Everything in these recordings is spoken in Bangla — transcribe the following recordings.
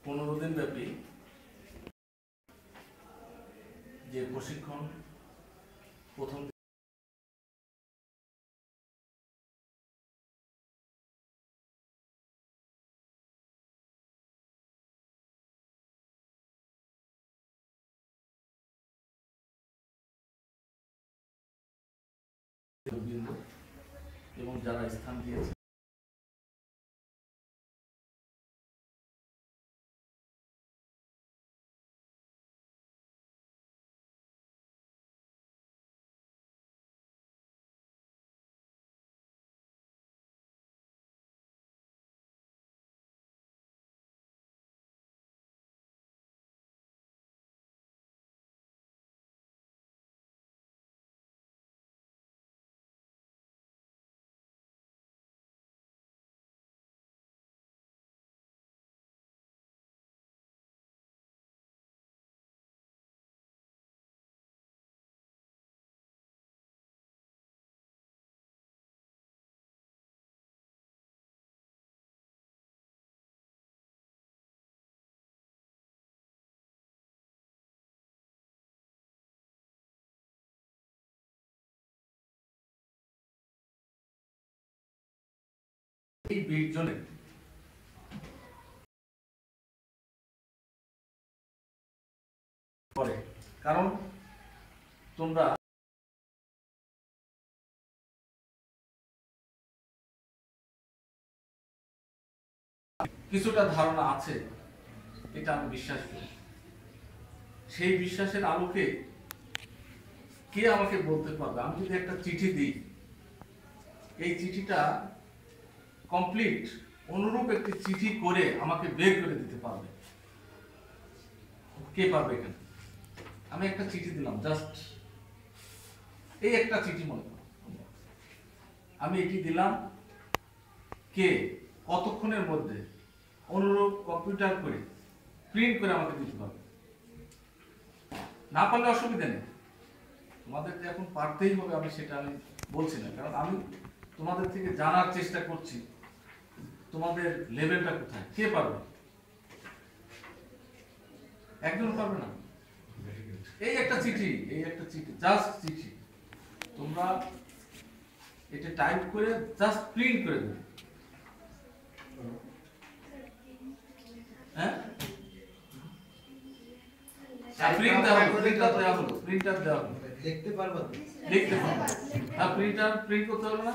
15 দিন ব্যাপী যে প্রশিক্ষণ প্রথম এবং যারা স্থান দিয়েছে এই 20 জনের পরে, কারণ তোমরা কিছুটা ধারণা আছে, এটা আমি বিশ্বাস করি। সেই বিশ্বাসের আলোকে কে আমাকে বলতে পারবে, আমি যদি একটা চিঠি দিই, এই চিঠিটা কমপ্লিট অনুরূপ একটি চিঠি করে আমাকে বের করে দিতে পারবে? কে পারবে এখানে? আমি একটা চিঠি দিলাম, জাস্ট এই একটা চিঠি মনে করো, আমি এটি দিলাম, কে কতক্ষণের মধ্যে অনুরূপ কম্পিউটার করে প্রিন্ট করে আমাকে দিতে পারবে? না পারলে অসুবিধা নেই, তোমাদের এখন পারতেই হবে, আমি সেটা আমি বলছি না, কারণ আমি তোমাদের থেকে জানার চেষ্টা করছি তোমাদের লেভেলটা কোথায়। কে পারবে? একজন পারবে না? এই একটা চিঠি, জাস্ট চিঠি, তোমরা এটা টাইপ করে জাস্ট প্রিন্ট করে দেবে। হ্যাঁ, প্রিন্ট দেওয়া হলো, প্রিন্টার দেওয়া হলো, লিখতে পারবো? লিখতে পারবো। হ্যাঁ, প্রিন্টার প্রিন্ট করতে হবে না?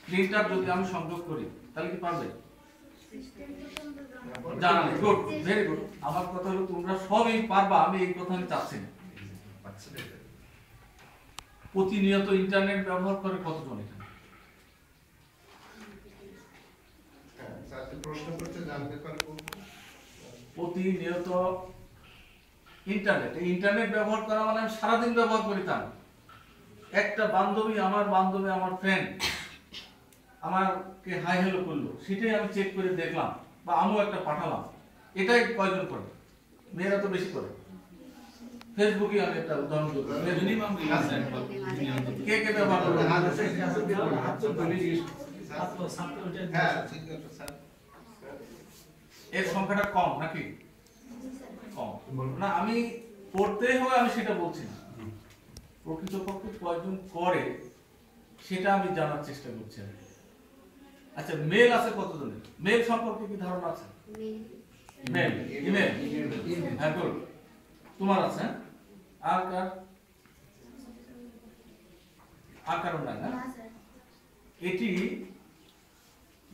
প্রিন্টার যদি আমি সংযোগ করি তাহলে কি পারবে? জানা নেই, গুড, ভেরি গুড। আমার কথা হলো তোমরা সবই পারবা, আমি এই কথা আমি চাচ্ছি না। প্রতিনিয়ত ইন্টারনেট ব্যবহার করে কতজন এখানে? প্রশ্ন করতে জানতে পারবো। প্রতিনিয়ত ইন্টারনেট, এই ইন্টারনেট ব্যবহার করা মানে আমি সারাদিন ব্যবহার করি তা না। একটা বান্ধবী, আমার ফ্রেন্ড আমাকে হাই হ্যালো করলো, সেটাই আমি চেক করে দেখলাম, বা আমিও একটা পাঠালাম, এটাই কয়জন করে? মেয়েরা তো বেশি করে। ফেসবুকে আমি একটা উদাহরণ দেব, মিনিমাম কে কে ব্যবহার করে? এর সংখ্যাটা কম নাকি? কম না, আমি করতেই হয় আমি সেটা বলছি না, প্রকৃতপক্ষে কয়জন করে সেটা আমি জানার চেষ্টা করছি। আচ্ছা, মেল আছে কতজনের? মেল সম্পর্কে কি ধারণা আছে? মেল, ইমেল, হ্যাঁ গুড, তোমার আছে? আর কার? আর কারো নাই না? এটি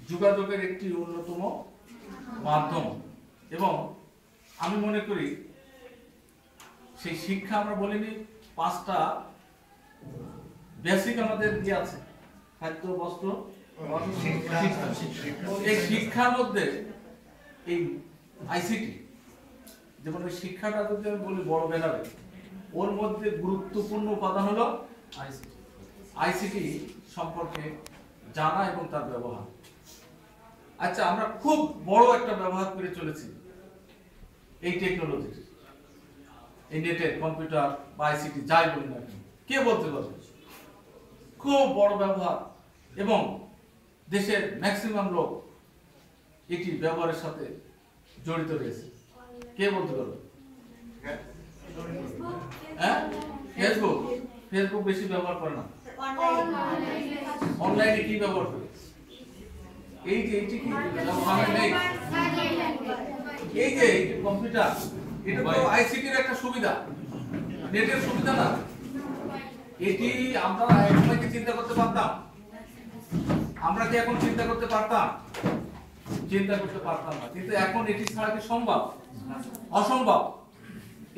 যোগাযোগের একটি অন্যতম মাধ্যম, এবং আমি মনে করি সেই শিক্ষা আমরা বলিনি 5টা বেসিক আমাদের কি আছে? খাদ্য, বস্ত্র, এই শিক্ষার মধ্যে এই আইসিটি, যেমন ওই শিক্ষাটা যদি আমি বলি বড় ব্যানারে, ওর মধ্যে গুরুত্বপূর্ণ উপাদান হলো আইসিটি সম্পর্কে জানা এবং তার ব্যবহার। আচ্ছা, আমরা খুব বড় একটা ব্যবহার করে চলেছি এই টেকনোলজির, এই নেটের, কম্পিউটার বা আইসিটি যাই বলি না কেন, কে বলতে পারবে? খুব বড় ব্যবহার, এবং দেশের ম্যাক্সিমাম লোক এটি ব্যবহারের সাথে জড়িত রয়েছে? কে বলতে পারবে? হ্যাঁ, ফেসবুক। ফেসবুক বেশি ব্যবহার করে না, অনলাইনে কি ব্যবহার করে? এই যে এইটি কি নেই, এই যে কম্পিউটার, এটা তো আইসিটির একটা সুবিধা, নেটের সুবিধা না। এটি আমরা একসময় কি চিন্তা করতে পারতাম? আমরা কি এখন চিন্তা করতে পারতাম? চিন্তা করতে পারতাম না, কিন্তু এখন এটি ছাড়া কি সম্ভব? অসম্ভব।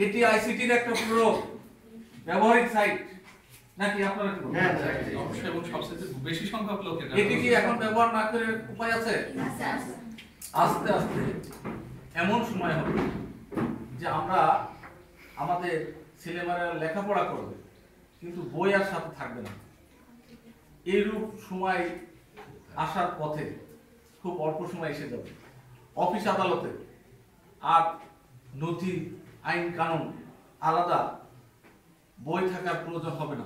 এটি আইসিটির একটা প্রয়োগ, ব্যবহারিক সাইট, নাকি আপনারা কি বলেন? অবশ্যই, এবং সবচেয়ে বেশি সংখ্যক লোক এটা এটি কি এখন ব্যবহার না করে উপায় আছে? আস্তে আস্তে এমন সময় হবে যে আমরা আমাদের ছেলেমেয়েরা লেখাপড়া করবে, কিন্তু বই আর সাথে থাকবে না। এইরূপ সময় আসার পথে খুব অল্প সময় এসে যাবে। অফিস আদালতে আর নথি, আইন কানুন আলাদা বই থাকার প্রয়োজন হবে না।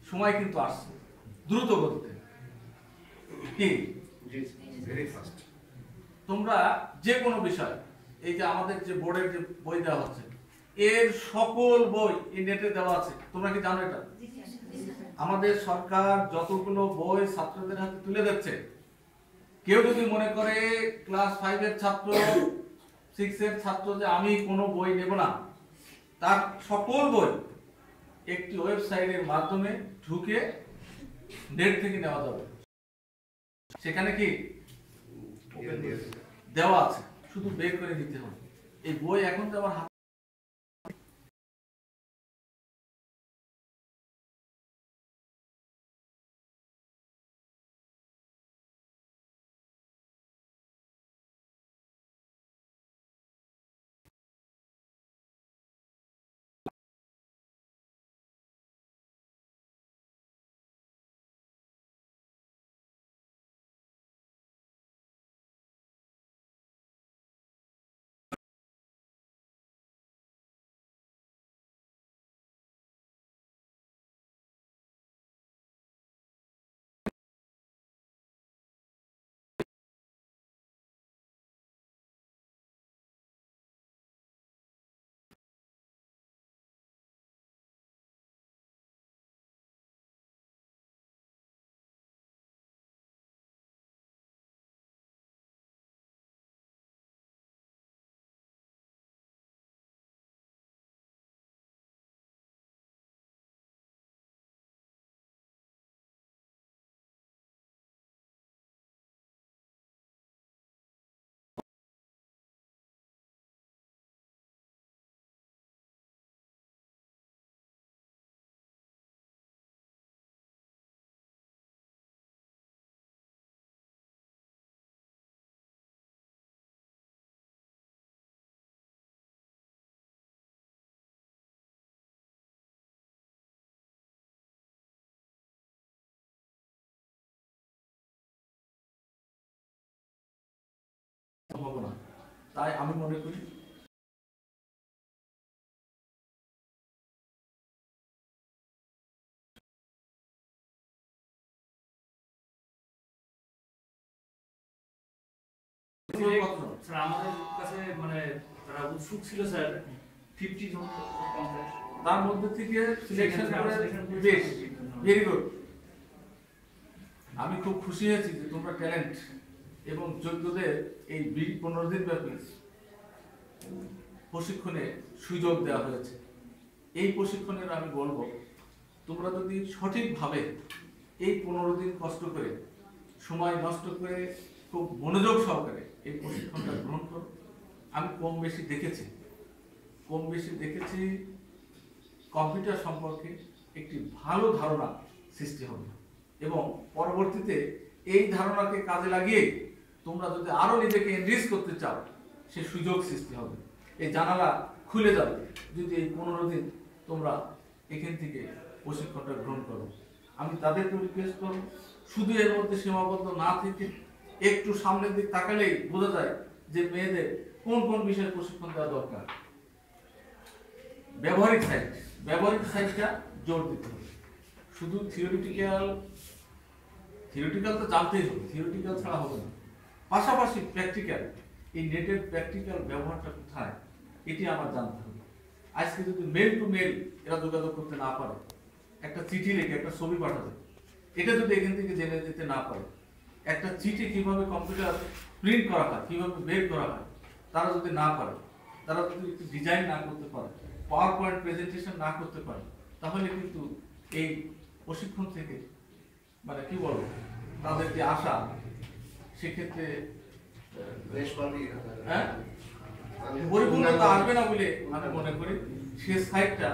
সময় কিন্তু আসছে দ্রুত গতিতে। কি ভেরি ফাস্ট। তোমরা যে কোনো বিষয়, এই যে আমাদের যে বোর্ডের যে বই দেওয়া হচ্ছে, এর সকল বই এই নেটে দেওয়া আছে। তোমরা কি জানো এটা? আমাদের সরকার যতগুলো বই ছাত্রদের হাতে তুলে দিচ্ছে, কেউ যদি মনে করে ক্লাস 5 এর ছাত্র, 6 এর ছাত্র যে আমি কোনো বই নেব না, তার সকল বই একটি ওয়েবসাইটের মাধ্যমে ঢুকে নেট থেকে নেওয়া যাবে। সেখানে কি দেওয়া আছে, শুধু বের করে নিতে হবে। এই বই এখন তো আমার হাতে হবে না। তাই আমি মনে করি স্যার আমাদের কাছে মানে তারা উৎসুক ছিল স্যার 50 জন 50। তার মধ্যে থেকে সিলেকশন করে বেশ ভেরি গুড। আমি খুব খুশি হয়েছি যে তোমরা ট্যালেন্ট এবং যোগ্যদের এই 15 দিন ব্যাপী প্রশিক্ষণে সুযোগ দেওয়া হয়েছে। এই প্রশিক্ষণের আমি বলবো, তোমরা যদি সঠিকভাবে এই 15 দিন কষ্ট করে, সময় নষ্ট করে, খুব মনোযোগ সহকারে এই প্রশিক্ষণটা গ্রহণ করো। আমি কম বেশি দেখেছি কম্পিউটার সম্পর্কে একটি ভালো ধারণা সৃষ্টি হবে, এবং পরবর্তীতে এই ধারণাকে কাজে লাগিয়ে তোমরা যদি আরো নিজেকে এনরিচ করতে চাও, সে সুযোগ সৃষ্টি হবে, এই জানালা খুলে যাবে যদি এই 15 দিন তোমরা এখান থেকে প্রশিক্ষণটা গ্রহণ করো। আমি তাদেরকে রিকোয়েস্ট করব, শুধু এর মধ্যে সীমাবদ্ধ না থেকে একটু সামনের দিক তাকালেই বোঝা যায় যে মেয়েদের কোন কোন বিষয়ে প্রশিক্ষণ দেওয়া দরকার। ব্যবহারিক সাইডটা জোর দিতে হবে। শুধু থিওরিটিক্যাল তো জানতেই হবে, থিওরিটিক্যাল ছাড়া হবে না। পাশাপাশি প্র্যাকটিক্যাল এই নেটের প্র্যাকটিক্যাল ব্যবহারটা কোথায় এটি আমার জানতে হবে। আজকে যদি মেল টু মেল এরা যোগাযোগ করতে না পারে, একটা চিঠি লিখে একটা ছবি পাঠাবে, এটা যদি এখান থেকে জেনে দিতে না পারে, একটা চিঠি কিভাবে কম্পিউটার প্রিন্ট করা হয়, কিভাবে বের করা হয়, তারা যদি না পারে, তারা যদি একটু ডিজাইন না করতে পারে, পাওয়ার পয়েন্ট প্রেজেন্টেশন না করতে পারে, তাহলে কিন্তু এই প্রশিক্ষণ থেকে মানে কি বলবো তাদের যে আশা সেক্ষেত্রে হ্যাঁ পরিপূর্ণতা আসবে না বলে আমি মনে করি। সে সাইডটা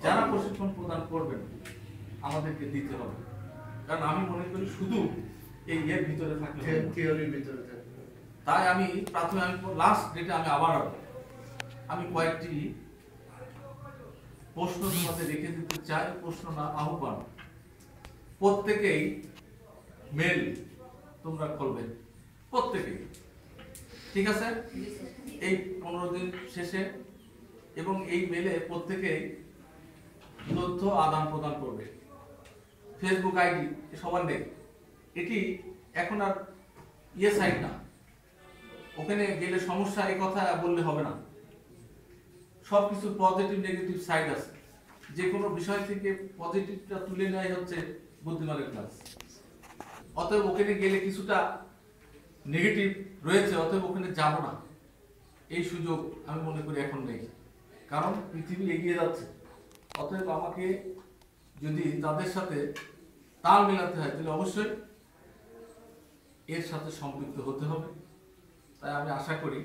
যারা প্রশিক্ষণ প্রদান করবেন আমাদেরকে দিতে হবে, কারণ আমি মনে করি শুধু এই এর ভিতরে থাকলে থিওরির ভিতরে থাকবে। তাই আমি লাস্ট ডেটে আমি কয়েকটি প্রশ্ন তোমাদের রেখে দিতে চাই, প্রশ্ন না আহ্বান। প্রত্যেকেই মেল তোমরা করবে, প্রত্যেকেই, ঠিক আছে? এই 15 দিন শেষে, এবং এই মেলে প্রত্যেকেই তথ্য আদান প্রদান করবে। ফেসবুক আইডি সবার নেই, এটি এখন আর সাইট না, ওখানে গেলে সমস্যা এই কথা বললে হবে না। সবকিছু পজিটিভ নেগেটিভ সাইড আছে, যে কোনো বিষয় থেকে পজিটিভটা তুলে নেওয়াই হচ্ছে বুদ্ধিমানের ক্লাস। অতএব ওখানে গেলে কিছুটা নেগেটিভ রয়েছে, অতএব ওখানে যাব না, এই সুযোগ আমি মনে করি এখন নেই, কারণ পৃথিবী এগিয়ে যাচ্ছে। অতএব আমাকে যদি তাদের সাথে তাল মেলাতে হয় তাহলে অবশ্যই এর সাথে সম্পৃক্ত হতে হবে। তাই আমি আশা করি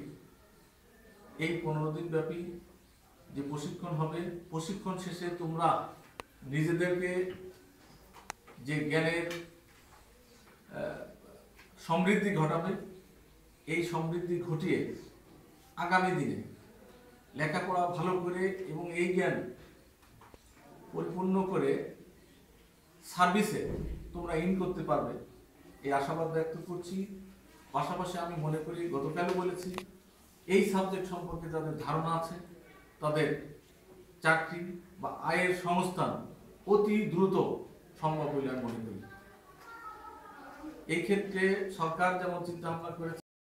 এই 15 দিন ব্যাপী যে প্রশিক্ষণ হবে, প্রশিক্ষণ শেষে তোমরা নিজেদেরকে যে জ্ঞানের সমৃদ্ধি ঘটাবে, এই সমৃদ্ধি ঘটিয়ে আগামী দিনে লেখাপড়া ভালো করে এবং এই জ্ঞান পরিপূর্ণ করে সার্ভিসে তোমরা ইন করতে পারবে, এই আশাবাদ ব্যক্ত করছি। পাশাপাশি আমি মনে করি, গতকালও বলেছি, এই সাবজেক্ট সম্পর্কে যাদের ধারণা আছে তাদের চাকরি বা আয়ের সংস্থান অতি দ্রুত সম্ভব বলে আমি মনে করি। এই ক্ষেত্রে সরকার যেমন চিন্তা ভাবনা করেছে